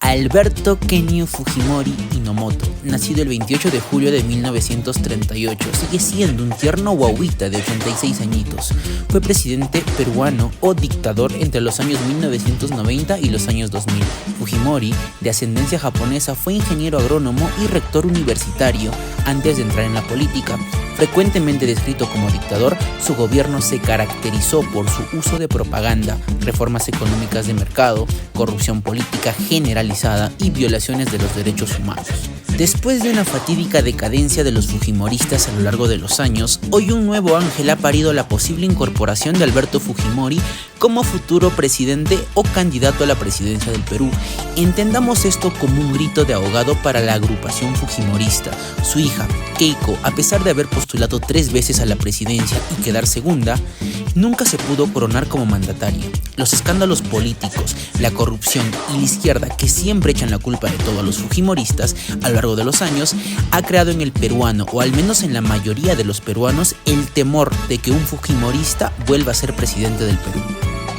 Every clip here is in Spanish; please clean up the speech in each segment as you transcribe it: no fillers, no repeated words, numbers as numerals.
Alberto Kenio Fujimori Inomoto, nacido el 28 de julio de 1938, sigue siendo un tierno guaguita de 86 añitos. Fue presidente peruano o dictador entre los años 1990 y los años 2000. Fujimori, de ascendencia japonesa, fue ingeniero agrónomo y rector universitario antes de entrar en la política. Frecuentemente descrito como dictador, su gobierno se caracterizó por su uso de propaganda, reformas económicas de mercado, corrupción política generalizada y violaciones de los derechos humanos. Después de una fatídica decadencia de los fujimoristas a lo largo de los años, hoy un nuevo ángel ha parido la posible incorporación de Alberto Fujimori como futuro presidente o candidato a la presidencia del Perú. Entendamos esto como un grito de ahogado para la agrupación fujimorista. Su hija, Keiko, a pesar de haber postulado 3 veces a la presidencia y quedar segunda, nunca se pudo coronar como mandataria. Los escándalos políticos, la corrupción y la izquierda, que siempre echan la culpa de todo a los fujimoristas a lo largo de los años, ha creado en el peruano, o al menos en la mayoría de los peruanos, el temor de que un fujimorista vuelva a ser presidente del Perú.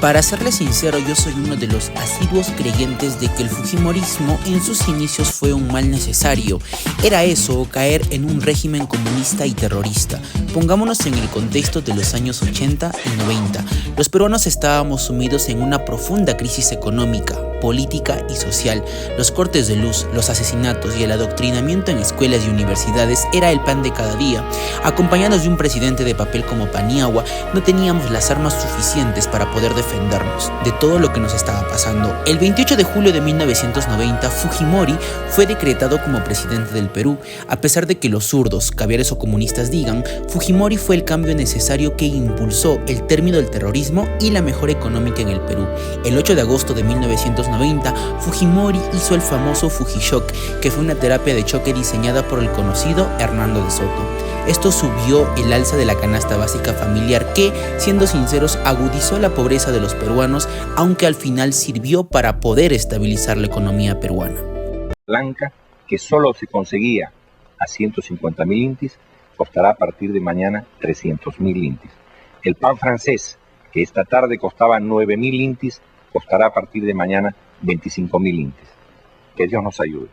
Para serles sincero, yo soy uno de los asiduos creyentes de que el fujimorismo en sus inicios fue un mal necesario. Era eso, caer en un régimen comunista y terrorista. Pongámonos en el contexto de los años 80 y 90. Los peruanos estábamos sumidos en una profunda crisis económica, política y social. Los cortes de luz, los asesinatos y el adoctrinamiento en escuelas y universidades era el pan de cada día. Acompañados de un presidente de papel como Paniagua, no teníamos las armas suficientes para poder defendernos de todo lo que nos estaba pasando. El 28 de julio de 1990, Fujimori fue decretado como presidente del Perú. A pesar de que los zurdos, caviares o comunistas digan, Fujimori fue el cambio necesario que impulsó el término del terrorismo y la mejora económica en el Perú. El 8 de agosto de 1990, Fujimori hizo el famoso Fujishock, que fue una terapia de choque diseñada por el conocido Hernando de Soto. Esto subió el alza de la canasta básica familiar que, siendo sinceros, agudizó la pobreza de los peruanos, aunque al final sirvió para poder estabilizar la economía peruana. Blanca, que solo se conseguía a 150.000 intis, costará a partir de mañana 300.000 intis. El pan francés, que esta tarde costaba 9.000 intis, costará a partir de mañana 25.000 intis. Que Dios nos ayude.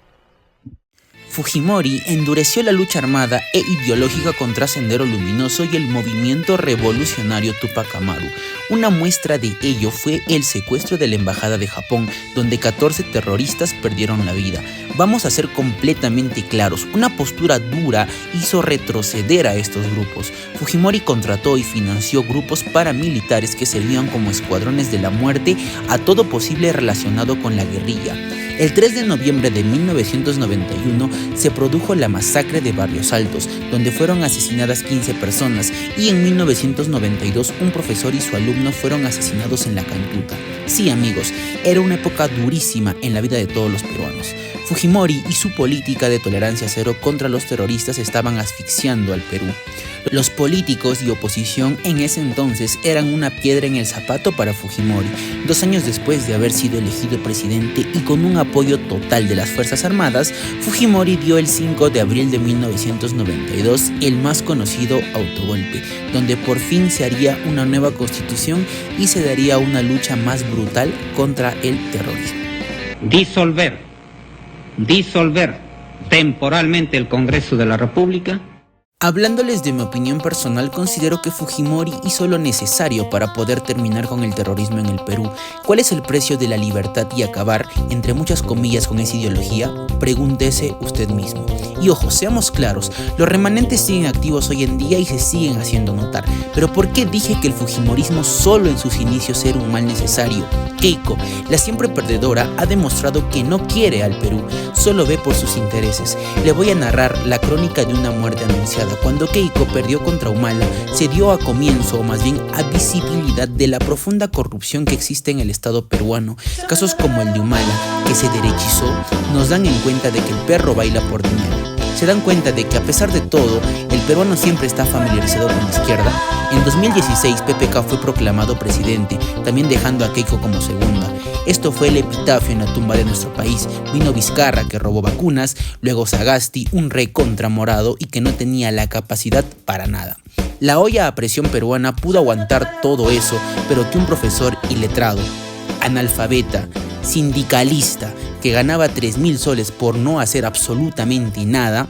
Fujimori endureció la lucha armada e ideológica contra Sendero Luminoso y el movimiento revolucionario Tupac Amaru. Una muestra de ello fue el secuestro de la embajada de Japón, donde 14 terroristas perdieron la vida. Vamos a ser completamente claros, una postura dura hizo retroceder a estos grupos. Fujimori contrató y financió grupos paramilitares que servían como escuadrones de la muerte a todo posible relacionado con la guerrilla. El 3 de noviembre de 1991 se produjo la masacre de Barrios Altos, donde fueron asesinadas 15 personas, y en 1992 un profesor y su alumno fueron asesinados en La Cantuta. Sí, amigos, era una época durísima en la vida de todos los peruanos. Fujimori y su política de tolerancia cero contra los terroristas estaban asfixiando al Perú. Los políticos y oposición en ese entonces eran una piedra en el zapato para Fujimori. 2 años después de haber sido elegido presidente y con un apoyo total de las Fuerzas Armadas, Fujimori dio el 5 de abril de 1992 el más conocido autogolpe, donde por fin se haría una nueva constitución y se daría una lucha más brutal contra el terrorismo. Disolver temporalmente el Congreso de la República. Hablándoles de mi opinión personal, considero que Fujimori hizo lo necesario para poder terminar con el terrorismo en el Perú. ¿Cuál es el precio de la libertad y acabar, entre muchas comillas, con esa ideología? Pregúntese usted mismo. Y ojo, seamos claros, los remanentes siguen activos hoy en día y se siguen haciendo notar. Pero ¿por qué dije que el fujimorismo solo en sus inicios era un mal necesario? Keiko, la siempre perdedora, ha demostrado que no quiere al Perú, solo ve por sus intereses. Le voy a narrar la crónica de una muerte anunciada. Cuando Keiko perdió contra Humala, se dio a comienzo, o más bien a visibilidad, de la profunda corrupción que existe en el Estado peruano. Casos como el de Humala, que se derechizó, nos dan en cuenta de que el perro baila por dinero. Se dan cuenta de que a pesar de todo, el peruano siempre está familiarizado con la izquierda. En 2016, PPK fue proclamado presidente, también dejando a Keiko como segunda. Esto fue el epitafio en la tumba de nuestro país. Vino Vizcarra, que robó vacunas, luego Sagasti, un rey contramorado y que no tenía la capacidad para nada. La olla a presión peruana pudo aguantar todo eso, pero que un profesor iletrado, analfabeta, sindicalista, que ganaba 3.000 soles por no hacer absolutamente nada,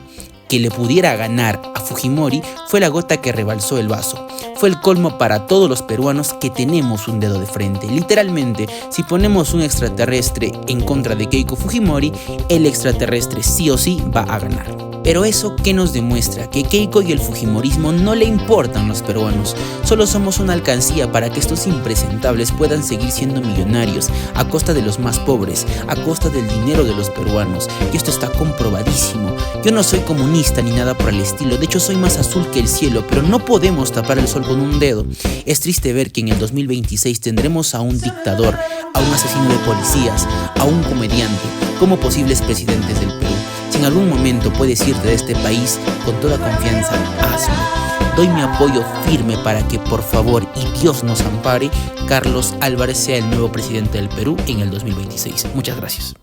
que le pudiera ganar a Fujimori, fue la gota que rebalsó el vaso. Fue el colmo para todos los peruanos que tenemos un dedo de frente. Literalmente, si ponemos un extraterrestre en contra de Keiko Fujimori, el extraterrestre sí o sí va a ganar. Pero eso, ¿qué nos demuestra? Que Keiko y el fujimorismo no le importan a los peruanos. Solo somos una alcancía para que estos impresentables puedan seguir siendo millonarios a costa de los más pobres, a costa del dinero de los peruanos. Y esto está comprobadísimo. Yo no soy comunista ni nada por el estilo. De hecho, soy más azul que el cielo, pero no podemos tapar el sol con un dedo. Es triste ver que en el 2026 tendremos a un dictador, a un asesino de policías, a un comediante, como posibles presidentes del Perú. Si en algún momento puedes irte de este país, con toda confianza, hazlo. Doy mi apoyo firme para que, por favor, y Dios nos ampare, Carlos Álvarez sea el nuevo presidente del Perú en el 2026. Muchas gracias.